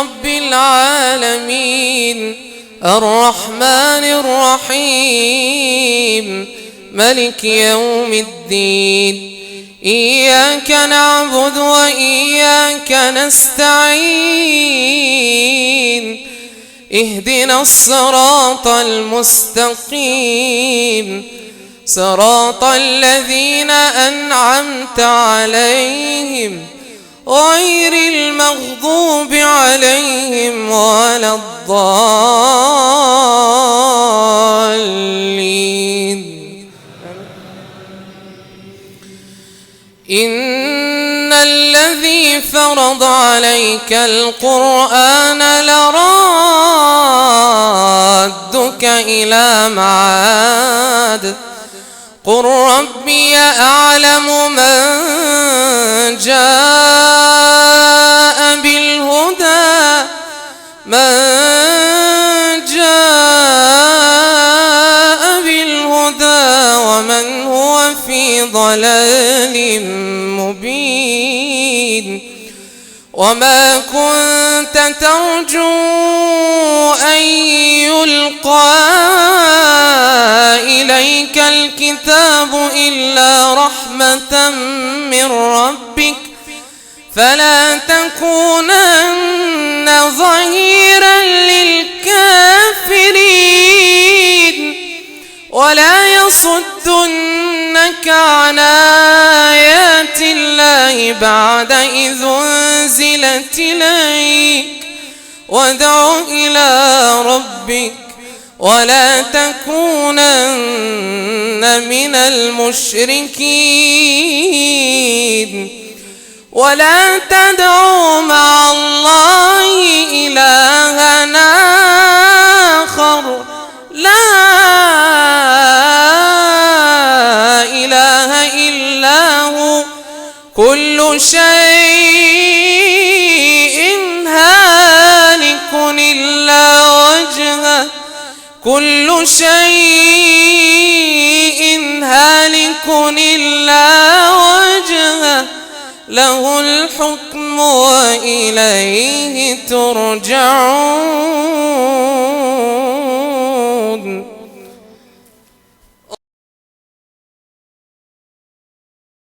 رب العالمين الرحمن الرحيم ملك يوم الدين إياك نعبد وإياك نستعين اهدنا الصراط المستقيم صراط الذين أنعمت عليهم غير المغضوب عليهم ولا الضالين. إن الذي فرض عليك القرآن لرادك إلى معاد قل ربي أعلم من جاء بالهدى ومن هو في ضلال مبين وما كنت ترجو أن يلقى إليك الكتاب إلا رحمة من ربك فلا تكونن ظهيرا للكافرين ولا يصدنك عن آيات الله بعد إذ أنزلت إليك وادع إلى ربك ولا تكونن من المشركين ولا تدع مع الله إلها آخر لا إله إلا هو كل شيء هالك إلا وجهه له الحكم وإليه ترجعون.